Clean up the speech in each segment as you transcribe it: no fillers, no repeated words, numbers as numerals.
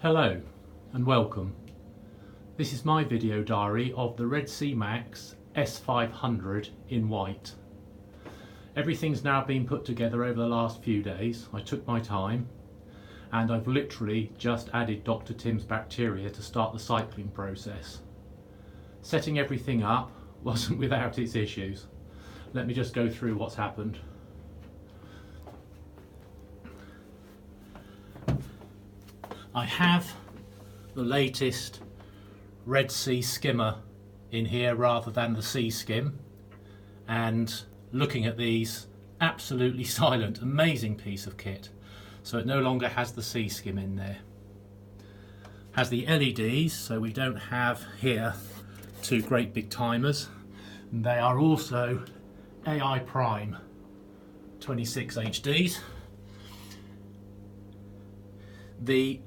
Hello and welcome. This is my video diary of the Red Sea Max S500 in white. Everything's now been put together over the last few days. I took my time and I've literally just added Dr. Tim's bacteria to start the cycling process. Setting everything up wasn't without its issues. Let me just go through what's happened. I have the latest Red Sea skimmer in here rather than the Sea Skim, and looking at these, absolutely silent, amazing piece of kit. So it no longer has the Sea Skim in there. Has the LEDs, so we don't have here two great big timers. And they are also AI Prime 26 HDs. The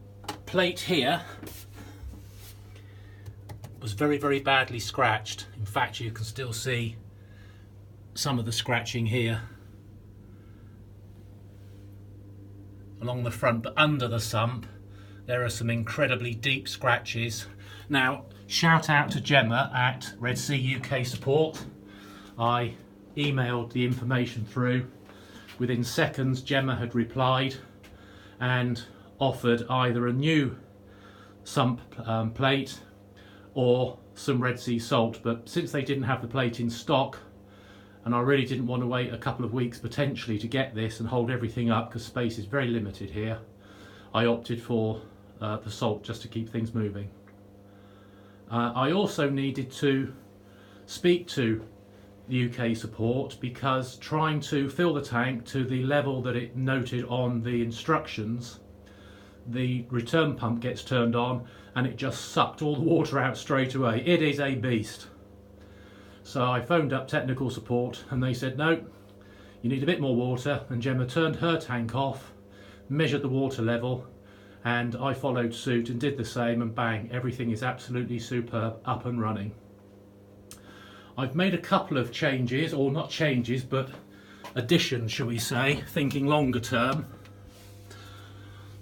plate here was very badly scratched. In fact, you can still see some of the scratching here along the front, but under the sump there are some incredibly deep scratches. Now, shout out to Gemma at Red Sea UK Support. I emailed the information through. Within seconds Gemma had replied and offered either a new sump plate or some Red Sea salt, but since they didn't have the plate in stock and I really didn't want to wait a couple of weeks potentially to get this and hold everything up because space is very limited here, I opted for the salt just to keep things moving. I also needed to speak to the UK support because trying to fill the tank to the level that it noted on the instructions, the return pump gets turned on and it just sucked all the water out straight away. It is a beast. So I phoned up technical support and they said, no, you need a bit more water, and Gemma turned her tank off, measured the water level, and I followed suit and did the same, and bang, everything is absolutely superb, up and running. I've made a couple of changes, or not changes, but additions, shall we say, thinking longer term.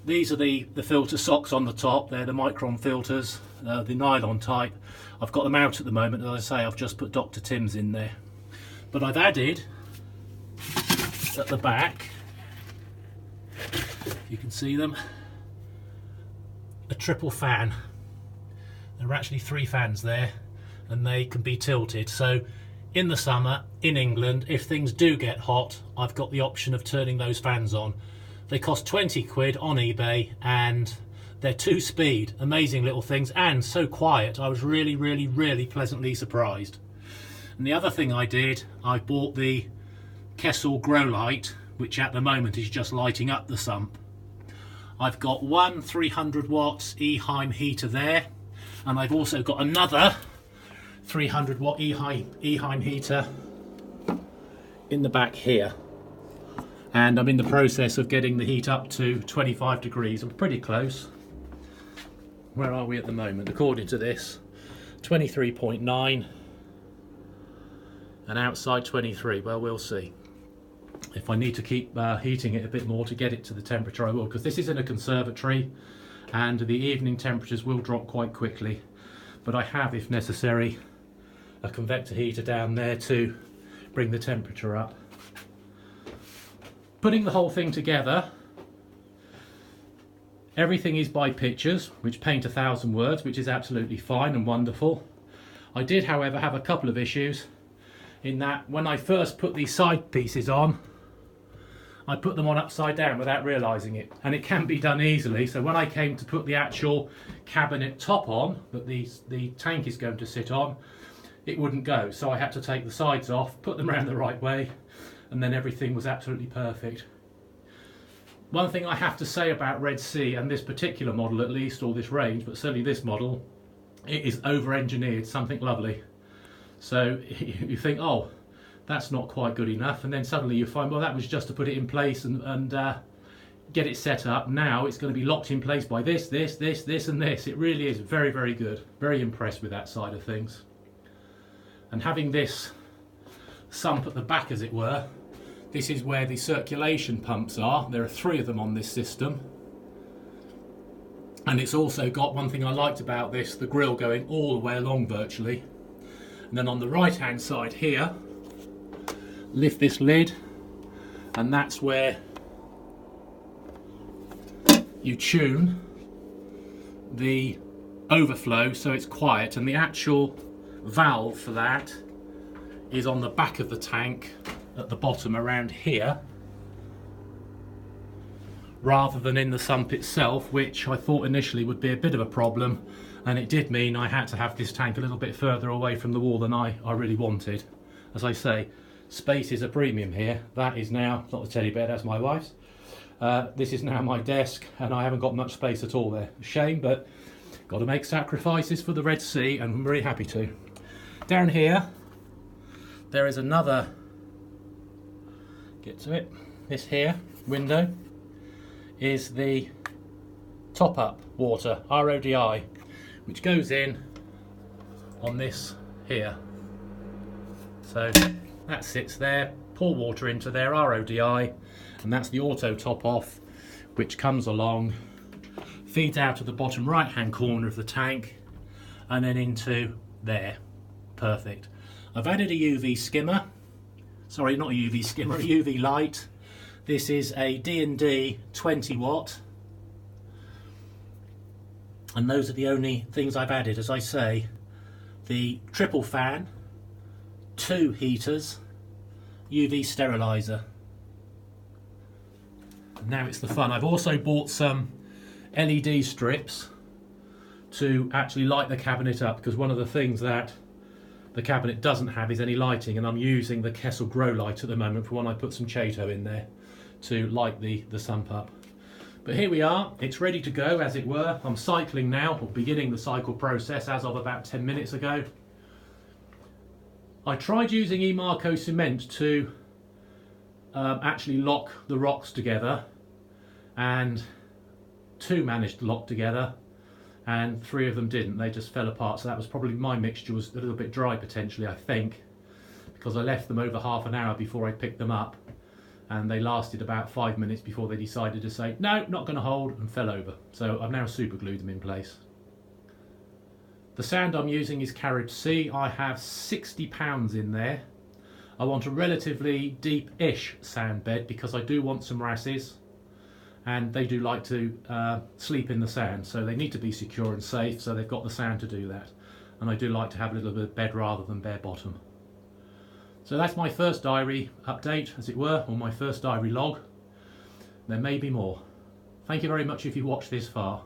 These are the filter socks on the top. They're the micron filters, the nylon type. I've got them out at the moment. As I say, I've just put Dr. Tim's in there. But I've added, at the back, you can see them, a triple fan. There are actually 3 fans there, and they can be tilted. So in the summer, in England, if things do get hot, I've got the option of turning those fans on. They cost 20 quid on eBay and they're 2-speed, amazing little things, and so quiet. I was really pleasantly surprised. And the other thing I did, I bought the Kessil grow light, which at the moment is just lighting up the sump. I've got one 300 watts Eheim heater there, and I've also got another 300 watt Eheim heater in the back here. And I'm in the process of getting the heat up to 25 degrees. I'm pretty close. Where are we at the moment? According to this, 23.9 and outside 23. Well, we'll see. If I need to keep heating it a bit more to get it to the temperature, I will, because this is in a conservatory and the evening temperatures will drop quite quickly. But I have, if necessary, a convector heater down there to bring the temperature up. Putting the whole thing together, everything is by pictures, which paint 1,000 words, which is absolutely fine and wonderful. I did, however, have a couple of issues in that when I first put these side pieces on, I put them on upside down without realising it, and it can be done easily. So when I came to put the actual cabinet top on that the tank is going to sit on, it wouldn't go. So I had to take the sides off, put them around the right way, and then everything was absolutely perfect. One thing I have to say about Red Sea, and this particular model at least, or this range, but certainly this model, it is over-engineered, something lovely. So you think, oh, that's not quite good enough, and then suddenly you find, well, that was just to put it in place and get it set up. Now it's going to be locked in place by this, and this. It really is very good. Very impressed with that side of things. And having this sump at the back, as it were, this is where the circulation pumps are. There are 3 of them on this system. And it's also got one thing I liked about this, the grill going all the way along virtually. And then on the right hand side here, lift this lid, and that's where you tune the overflow so it's quiet, and the actual valve for that is on the back of the tank at the bottom around here, rather than in the sump itself, which I thought initially would be a bit of a problem, and it did mean I had to have this tank a little bit further away from the wall than I really wanted. As I say, space is a premium here. That is now, not the teddy bear, that's my wife's. This is now my desk, and I haven't got much space at all there. Shame, but got to make sacrifices for the Red Sea, and I'm very happy to. Down here, there is another, get to it, this here, window, is the top-up water, RODI, which goes in on this here. So that sits there, pour water into there, RODI, and that's the auto top off, which comes along, feeds out of the bottom right hand corner of the tank, and then into there. Perfect. I've added a UV skimmer, sorry, not a UV skimmer, a UV light. This is a D&D 20 watt, and those are the only things I've added. As I say, the triple fan, 2 heaters, UV sterilizer. Now it's the fun. I've also bought some LED strips to actually light the cabinet up, because one of the things that the cabinet doesn't have is any lighting, and I'm using the Kessil grow light at the moment for when I put some Chato in there to light the sump up. But here we are, it's ready to go, as it were. I'm cycling now, or beginning the cycle process as of about 10 minutes ago. I tried using Emarco cement to actually lock the rocks together, and 2 managed to lock together and 3 of them didn't. They just fell apart. So that was probably, my mixture was a little bit dry potentially, I think, because I left them over half an hour before I picked them up, and they lasted about 5 minutes before they decided to say no, not going to hold, and fell over. So I've now super glued them in place. The sand I'm using is Carib Sea. I have 60 pounds in there. I want a relatively deep-ish sand bed because I do want some wrasses, and they do like to sleep in the sand, so they need to be secure and safe, so they've got the sand to do that. And I do like to have a little bit of bed rather than bare bottom. So that's my first diary update, as it were, or my first diary log. There may be more. Thank you very much if you watched this far.